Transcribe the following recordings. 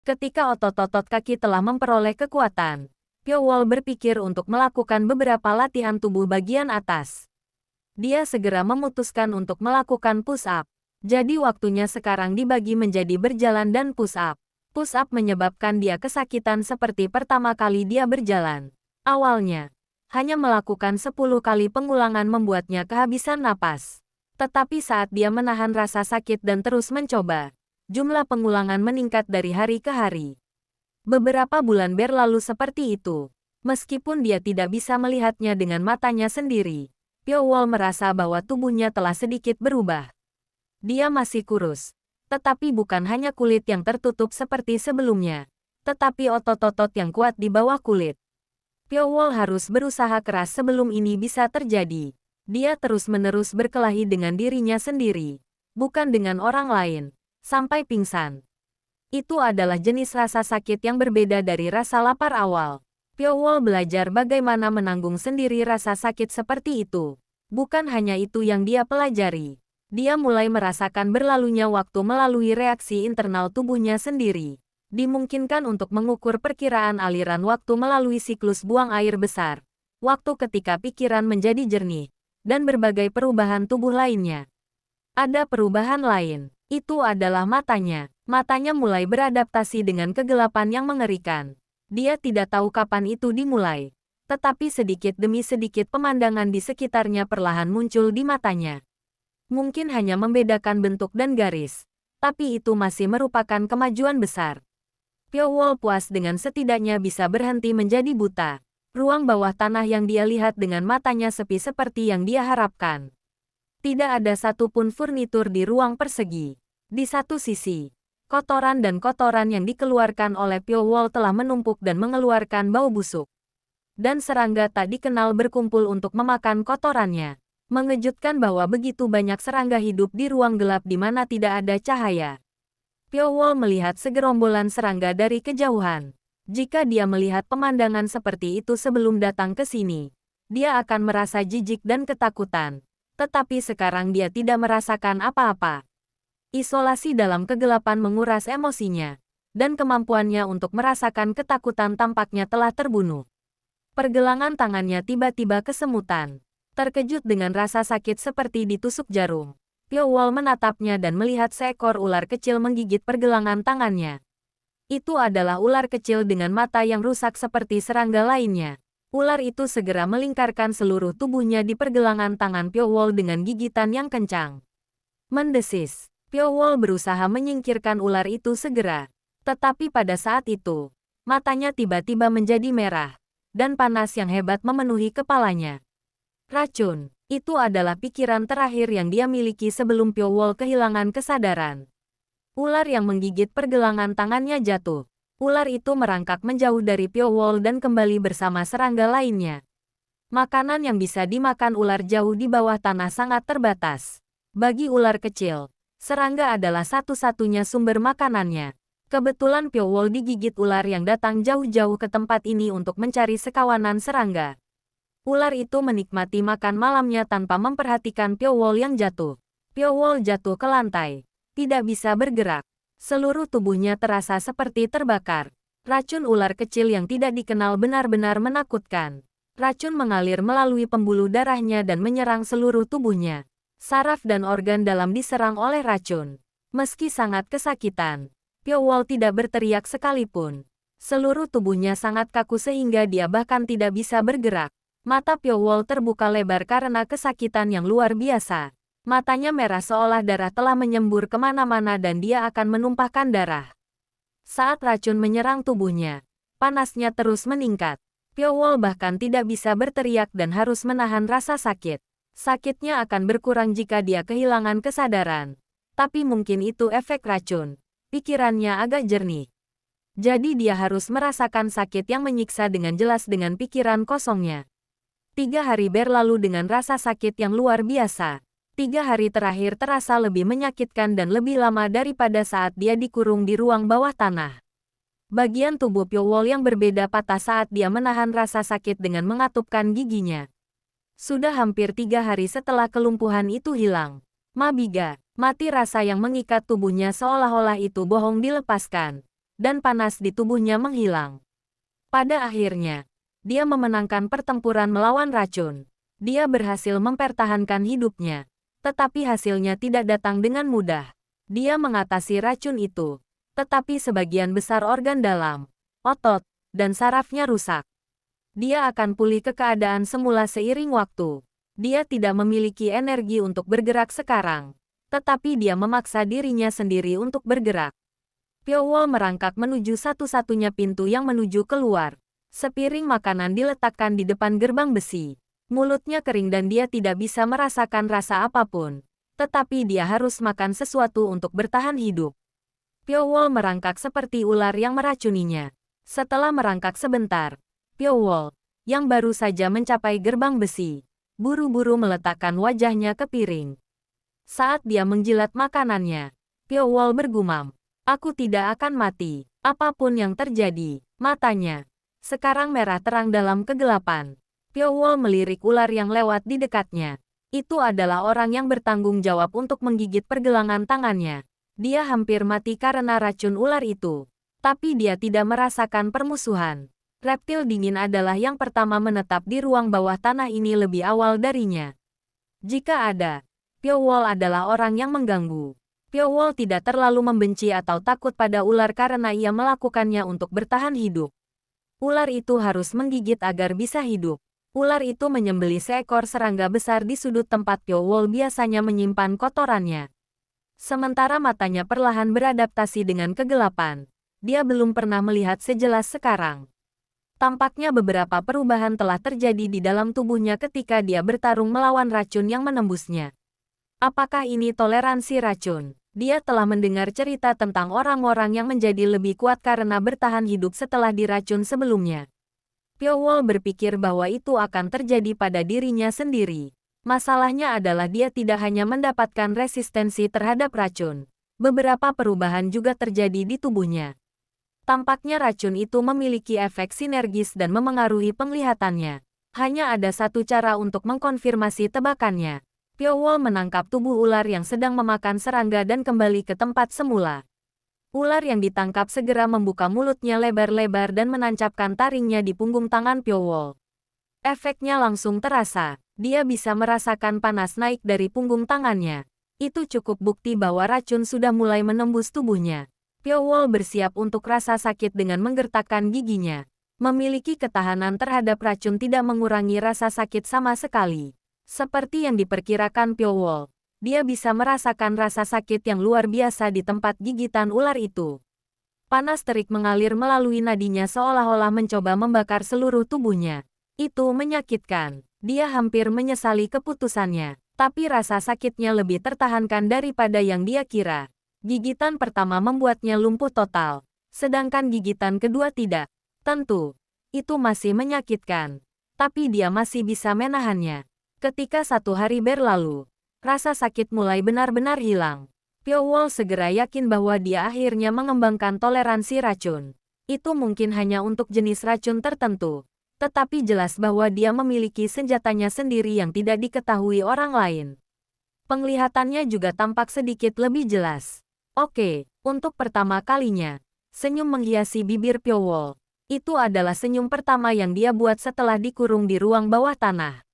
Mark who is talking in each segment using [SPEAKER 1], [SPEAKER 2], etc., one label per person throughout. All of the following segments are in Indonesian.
[SPEAKER 1] Ketika otot-otot kaki telah memperoleh kekuatan, Pyo Wol berpikir untuk melakukan beberapa latihan tubuh bagian atas. Dia segera memutuskan untuk melakukan push-up. Jadi waktunya sekarang dibagi menjadi berjalan dan push-up. Push-up menyebabkan dia kesakitan seperti pertama kali dia berjalan. Awalnya, hanya melakukan 10 kali pengulangan membuatnya kehabisan napas. Tetapi saat dia menahan rasa sakit dan terus mencoba, jumlah pengulangan meningkat dari hari ke hari. Beberapa bulan berlalu seperti itu. Meskipun dia tidak bisa melihatnya dengan matanya sendiri, Pyo Wol merasa bahwa tubuhnya telah sedikit berubah. Dia masih kurus, tetapi bukan hanya kulit yang tertutup seperti sebelumnya, tetapi otot-otot yang kuat di bawah kulit. Pyo Wol harus berusaha keras sebelum ini bisa terjadi. Dia terus-menerus berkelahi dengan dirinya sendiri, bukan dengan orang lain, sampai pingsan. Itu adalah jenis rasa sakit yang berbeda dari rasa lapar awal. Pyo Wol belajar bagaimana menanggung sendiri rasa sakit seperti itu. Bukan hanya itu yang dia pelajari. Dia mulai merasakan berlalunya waktu melalui reaksi internal tubuhnya sendiri. Dimungkinkan untuk mengukur perkiraan aliran waktu melalui siklus buang air besar, waktu ketika pikiran menjadi jernih, dan berbagai perubahan tubuh lainnya. Ada perubahan lain. Itu adalah matanya. Matanya mulai beradaptasi dengan kegelapan yang mengerikan. Dia tidak tahu kapan itu dimulai. Tetapi sedikit demi sedikit pemandangan di sekitarnya perlahan muncul di matanya. Mungkin hanya membedakan bentuk dan garis. Tapi itu masih merupakan kemajuan besar. Pyo Wol puas dengan setidaknya bisa berhenti menjadi buta. Ruang bawah tanah yang dia lihat dengan matanya sepi seperti yang dia harapkan. Tidak ada satupun furnitur di ruang persegi. Di satu sisi, kotoran yang dikeluarkan oleh Pyo Wol telah menumpuk dan mengeluarkan bau busuk. Dan serangga tak dikenal berkumpul untuk memakan kotorannya. Mengejutkan bahwa begitu banyak serangga hidup di ruang gelap di mana tidak ada cahaya. Pyo Wol melihat segerombolan serangga dari kejauhan. Jika dia melihat pemandangan seperti itu sebelum datang ke sini, dia akan merasa jijik dan ketakutan. Tetapi sekarang dia tidak merasakan apa-apa. Isolasi dalam kegelapan menguras emosinya, dan kemampuannya untuk merasakan ketakutan tampaknya telah terbunuh. Pergelangan tangannya tiba-tiba kesemutan. Terkejut dengan rasa sakit seperti ditusuk jarum, Pyo Wol menatapnya dan melihat seekor ular kecil menggigit pergelangan tangannya. Itu adalah ular kecil dengan mata yang rusak seperti serangga lainnya. Ular itu segera melingkarkan seluruh tubuhnya di pergelangan tangan Pyo Wol dengan gigitan yang kencang. Mendesis. Pyo Wol berusaha menyingkirkan ular itu segera. Tetapi pada saat itu, matanya tiba-tiba menjadi merah, dan panas yang hebat memenuhi kepalanya. Racun. Itu adalah pikiran terakhir yang dia miliki sebelum Pyo Wol kehilangan kesadaran. Ular yang menggigit pergelangan tangannya jatuh. Ular itu merangkak menjauh dari Pyo Wol dan kembali bersama serangga lainnya. Makanan yang bisa dimakan ular jauh di bawah tanah sangat terbatas. Bagi ular kecil, serangga adalah satu-satunya sumber makanannya. Kebetulan Pyo Wol digigit ular yang datang jauh-jauh ke tempat ini untuk mencari sekawanan serangga. Ular itu menikmati makan malamnya tanpa memperhatikan Pyo Wol yang jatuh. Pyo Wol jatuh ke lantai. Tidak bisa bergerak. Seluruh tubuhnya terasa seperti terbakar. Racun ular kecil yang tidak dikenal benar-benar menakutkan. Racun mengalir melalui pembuluh darahnya dan menyerang seluruh tubuhnya. Saraf dan organ dalam diserang oleh racun. Meski sangat kesakitan, Pyo Wol tidak berteriak sekalipun. Seluruh tubuhnya sangat kaku sehingga dia bahkan tidak bisa bergerak. Mata Pyo Wol terbuka lebar karena kesakitan yang luar biasa. Matanya merah seolah darah telah menyembur kemana-mana dan dia akan menumpahkan darah. Saat racun menyerang tubuhnya, panasnya terus meningkat. Pyo Wol bahkan tidak bisa berteriak dan harus menahan rasa sakit. Sakitnya akan berkurang jika dia kehilangan kesadaran. Tapi mungkin itu efek racun. Pikirannya agak jernih. Jadi dia harus merasakan sakit yang menyiksa dengan jelas dengan pikiran kosongnya. 3 hari berlalu dengan rasa sakit yang luar biasa. 3 hari terakhir terasa lebih menyakitkan dan lebih lama daripada saat dia dikurung di ruang bawah tanah. Bagian tubuh Pyo Wol yang berbeda patah saat dia menahan rasa sakit dengan mengatupkan giginya. Sudah hampir 3 hari setelah kelumpuhan itu hilang. Mabiga, mati rasa yang mengikat tubuhnya seolah-olah itu bohong dilepaskan. dan panas di tubuhnya menghilang. Pada akhirnya, dia memenangkan pertempuran melawan racun. Dia berhasil mempertahankan hidupnya, tetapi hasilnya tidak datang dengan mudah. Dia mengatasi racun itu, tetapi sebagian besar organ dalam, otot, dan sarafnya rusak. Dia akan pulih ke keadaan semula seiring waktu. Dia tidak memiliki energi untuk bergerak sekarang, tetapi dia memaksa dirinya sendiri untuk bergerak. Pyo-wol merangkak menuju satu-satunya pintu yang menuju keluar. Sepiring makanan diletakkan di depan gerbang besi. Mulutnya kering dan dia tidak bisa merasakan rasa apapun. Tetapi dia harus makan sesuatu untuk bertahan hidup. Pyo-wol merangkak seperti ular yang meracuninya. Setelah merangkak sebentar, Pyo-wol, yang baru saja mencapai gerbang besi, buru-buru meletakkan wajahnya ke piring. Saat dia menjilat makanannya, Pyo-wol bergumam, "Aku tidak akan mati, apapun yang terjadi." Matanya sekarang merah terang dalam kegelapan. Pyo-wol melirik ular yang lewat di dekatnya. Itu adalah orang yang bertanggung jawab untuk menggigit pergelangan tangannya. Dia hampir mati karena racun ular itu. Tapi dia tidak merasakan permusuhan. Reptil dingin adalah yang pertama menetap di ruang bawah tanah ini lebih awal darinya. Jika ada, Pyo-wol adalah orang yang mengganggu. Pyo-wol tidak terlalu membenci atau takut pada ular karena ia melakukannya untuk bertahan hidup. Ular itu harus menggigit agar bisa hidup. Ular itu menyembelih seekor serangga besar di sudut tempat Pyo-wol biasanya menyimpan kotorannya. Sementara matanya perlahan beradaptasi dengan kegelapan, dia belum pernah melihat sejelas sekarang. Tampaknya beberapa perubahan telah terjadi di dalam tubuhnya ketika dia bertarung melawan racun yang menembusnya. Apakah ini toleransi racun? Dia telah mendengar cerita tentang orang-orang yang menjadi lebih kuat karena bertahan hidup setelah diracun sebelumnya. Pyo-wol berpikir bahwa itu akan terjadi pada dirinya sendiri. Masalahnya adalah dia tidak hanya mendapatkan resistensi terhadap racun. Beberapa perubahan juga terjadi di tubuhnya. Tampaknya racun itu memiliki efek sinergis dan memengaruhi penglihatannya. Hanya ada satu cara untuk mengkonfirmasi tebakannya. Pyo-wol menangkap tubuh ular yang sedang memakan serangga dan kembali ke tempat semula. Ular yang ditangkap segera membuka mulutnya lebar-lebar dan menancapkan taringnya di punggung tangan Pyo-wol. Efeknya langsung terasa. Dia bisa merasakan panas naik dari punggung tangannya. Itu cukup bukti bahwa racun sudah mulai menembus tubuhnya. Pyo-wol bersiap untuk rasa sakit dengan menggertakkan giginya. Memiliki ketahanan terhadap racun tidak mengurangi rasa sakit sama sekali. Seperti yang diperkirakan Pyo-wol, dia bisa merasakan rasa sakit yang luar biasa di tempat gigitan ular itu. Panas terik mengalir melalui nadinya seolah-olah mencoba membakar seluruh tubuhnya. Itu menyakitkan. Dia hampir menyesali keputusannya, tapi rasa sakitnya lebih tertahankan daripada yang dia kira. Gigitan pertama membuatnya lumpuh total, sedangkan gigitan kedua tidak. Tentu, itu masih menyakitkan, tapi dia masih bisa menahannya. Ketika satu hari berlalu, rasa sakit mulai benar-benar hilang. Pyo-wol segera yakin bahwa dia akhirnya mengembangkan toleransi racun. Itu mungkin hanya untuk jenis racun tertentu, tetapi jelas bahwa dia memiliki senjatanya sendiri yang tidak diketahui orang lain. Penglihatannya juga tampak sedikit lebih jelas. Oke, untuk pertama kalinya, senyum menghiasi bibir Pyo-wol. Itu adalah senyum pertama yang dia buat setelah dikurung di ruang bawah tanah.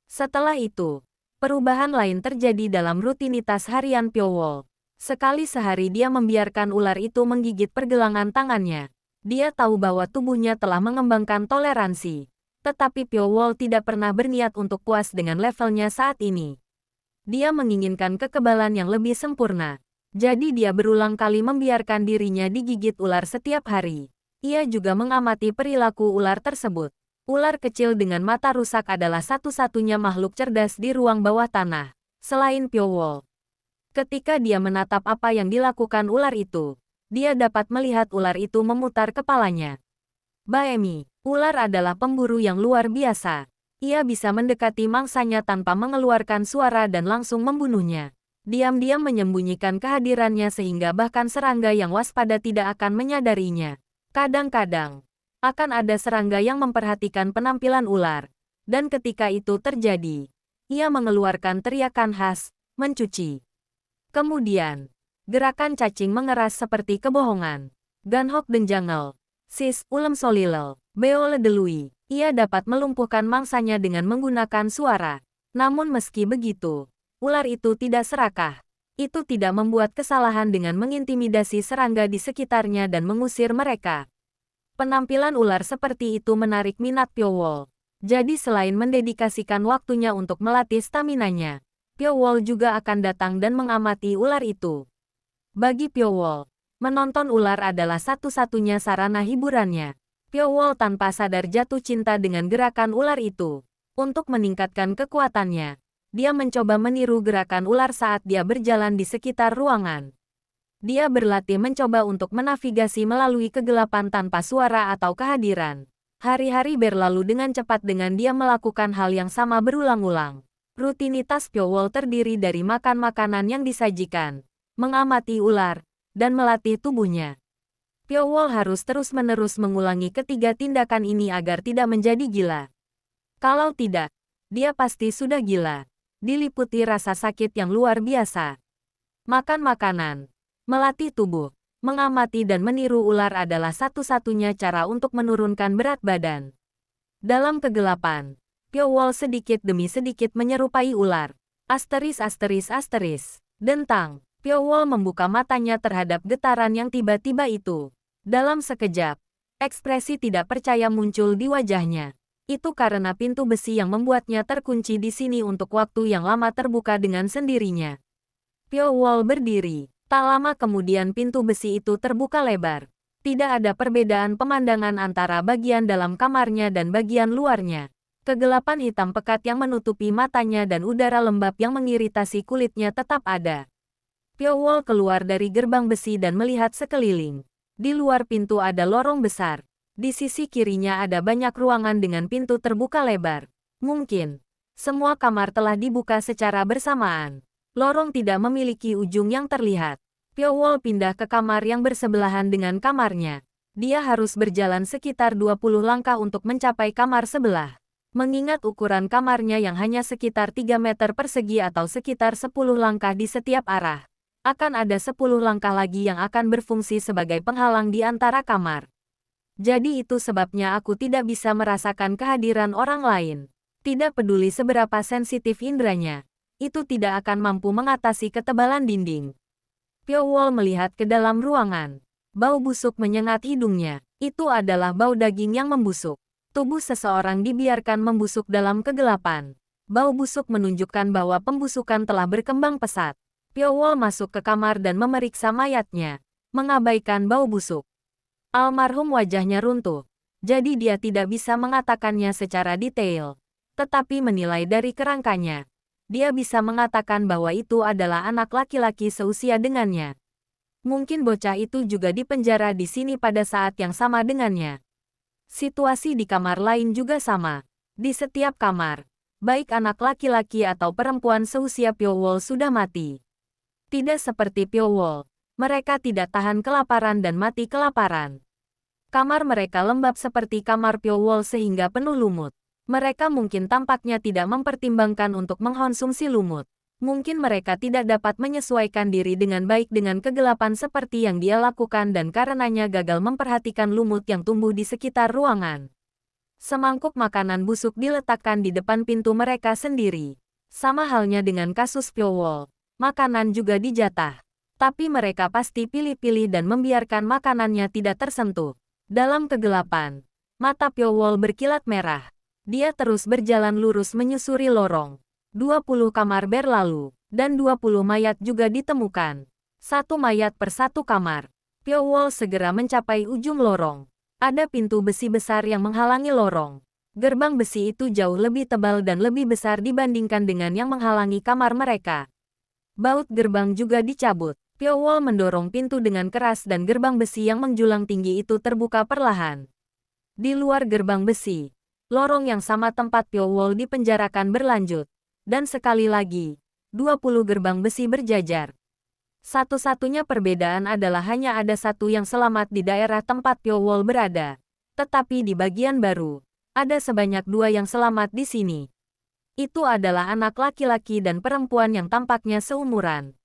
[SPEAKER 1] Setelah itu, perubahan lain terjadi dalam rutinitas harian Pyo-wol. Sekali sehari dia membiarkan ular itu menggigit pergelangan tangannya. Dia tahu bahwa tubuhnya telah mengembangkan toleransi. Tetapi Pyo-wol tidak pernah berniat untuk puas dengan levelnya saat ini. Dia menginginkan kekebalan yang lebih sempurna. Jadi dia berulang kali membiarkan dirinya digigit ular setiap hari. Ia juga mengamati perilaku ular tersebut. Ular kecil dengan mata rusak adalah satu-satunya makhluk cerdas di ruang bawah tanah, selain Pyo-wol. Ketika dia menatap apa yang dilakukan ular itu, dia dapat melihat ular itu memutar kepalanya. Baemi, ular adalah pemburu yang luar biasa. Ia bisa mendekati mangsanya tanpa mengeluarkan suara dan langsung membunuhnya. Diam-diam menyembunyikan kehadirannya sehingga bahkan serangga yang waspada tidak akan menyadarinya. Kadang-kadang, akan ada serangga yang memperhatikan penampilan ular, dan ketika itu terjadi, ia mengeluarkan teriakan khas, mencuci. Kemudian, gerakan cacing mengeras seperti kebohongan. Ganhok Denjangel. Sis, Ulem Solilel. Beole Delui. Ia dapat melumpuhkan mangsanya dengan menggunakan suara. Namun meski begitu, ular itu tidak serakah. Itu tidak membuat kesalahan dengan mengintimidasi serangga di sekitarnya dan mengusir mereka. Penampilan ular seperti itu menarik minat Pyo-wol. Jadi selain mendedikasikan waktunya untuk melatih staminanya, Pyo-wol juga akan datang dan mengamati ular itu. Bagi Pyo-wol, menonton ular adalah satu-satunya sarana hiburannya. Pyo-wol tanpa sadar jatuh cinta dengan gerakan ular itu. Untuk meningkatkan kekuatannya, dia mencoba meniru gerakan ular saat dia berjalan di sekitar ruangan. Dia berlatih mencoba untuk menavigasi melalui kegelapan tanpa suara atau kehadiran. Hari-hari berlalu dengan cepat dengan dia melakukan hal yang sama berulang-ulang. Rutinitas Pyo-wol terdiri dari makan makanan yang disajikan, mengamati ular, dan melatih tubuhnya. Pyo-wol harus terus-menerus mengulangi ketiga tindakan ini agar tidak menjadi gila. Kalau tidak, dia pasti sudah gila. Diliputi rasa sakit yang luar biasa. Makan makanan, melatih tubuh, mengamati dan meniru ular adalah satu-satunya cara untuk menurunkan berat badan. Dalam kegelapan, Pyo-wol sedikit demi sedikit menyerupai ular. Asteris asteris asteris. Dentang, Pyo-wol membuka matanya terhadap getaran yang tiba-tiba itu. Dalam sekejap, ekspresi tidak percaya muncul di wajahnya. Itu karena pintu besi yang membuatnya terkunci di sini untuk waktu yang lama terbuka dengan sendirinya. Pyo-wol berdiri. Tak lama kemudian pintu besi itu terbuka lebar. Tidak ada perbedaan pemandangan antara bagian dalam kamarnya dan bagian luarnya. Kegelapan hitam pekat yang menutupi matanya dan udara lembab yang mengiritasi kulitnya tetap ada. Pyo-wol keluar dari gerbang besi dan melihat sekeliling. Di luar pintu ada lorong besar. Di sisi kirinya ada banyak ruangan dengan pintu terbuka lebar. Mungkin semua kamar telah dibuka secara bersamaan. Lorong tidak memiliki ujung yang terlihat. Pyo-wol pindah ke kamar yang bersebelahan dengan kamarnya. Dia harus berjalan sekitar 20 langkah untuk mencapai kamar sebelah. Mengingat ukuran kamarnya yang hanya sekitar 3 meter persegi atau sekitar 10 langkah di setiap arah, akan ada 10 langkah lagi yang akan berfungsi sebagai penghalang di antara kamar. Jadi itu sebabnya aku tidak bisa merasakan kehadiran orang lain. Tidak peduli seberapa sensitif indranya, itu tidak akan mampu mengatasi ketebalan dinding. Pyo-wol melihat ke dalam ruangan. Bau busuk menyengat hidungnya. Itu adalah bau daging yang membusuk. Tubuh seseorang dibiarkan membusuk dalam kegelapan. Bau busuk menunjukkan bahwa pembusukan telah berkembang pesat. Pyo-wol masuk ke kamar dan memeriksa mayatnya, mengabaikan bau busuk. Almarhum wajahnya runtuh, jadi dia tidak bisa mengatakannya secara detail. Tetapi menilai dari kerangkanya, dia bisa mengatakan bahwa itu adalah anak laki-laki seusia dengannya. Mungkin bocah itu juga dipenjara di sini pada saat yang sama dengannya. Situasi di kamar lain juga sama. Di setiap kamar, baik anak laki-laki atau perempuan seusia Pyo-wol sudah mati. Tidak seperti Pyo-wol. Mereka tidak tahan kelaparan dan mati kelaparan. Kamar mereka lembab seperti kamar Pyo-wol sehingga penuh lumut. Mereka mungkin tampaknya tidak mempertimbangkan untuk mengkonsumsi lumut. Mungkin mereka tidak dapat menyesuaikan diri dengan baik dengan kegelapan seperti yang dia lakukan dan karenanya gagal memperhatikan lumut yang tumbuh di sekitar ruangan. Semangkuk makanan busuk diletakkan di depan pintu mereka sendiri. Sama halnya dengan kasus Pyo-wol, makanan juga dijatah. Tapi mereka pasti pilih-pilih dan membiarkan makanannya tidak tersentuh. Dalam kegelapan, mata Pyo-wol berkilat merah. Dia terus berjalan lurus menyusuri lorong. 20 kamar berlalu, dan 20 mayat juga ditemukan. Satu mayat per satu kamar. Pyo-wol segera mencapai ujung lorong. Ada pintu besi besar yang menghalangi lorong. Gerbang besi itu jauh lebih tebal dan lebih besar dibandingkan dengan yang menghalangi kamar mereka. Baut gerbang juga dicabut. Pyo-wol mendorong pintu dengan keras dan gerbang besi yang menjulang tinggi itu terbuka perlahan. Di luar gerbang besi, lorong yang sama tempat Pyo-wol dipenjarakan berlanjut. Dan sekali lagi, 20 gerbang besi berjajar. Satu-satunya perbedaan adalah hanya ada satu yang selamat di daerah tempat Pyo-wol berada. Tetapi di bagian baru, ada sebanyak 2 yang selamat di sini. Itu adalah anak laki-laki dan perempuan yang tampaknya seumuran.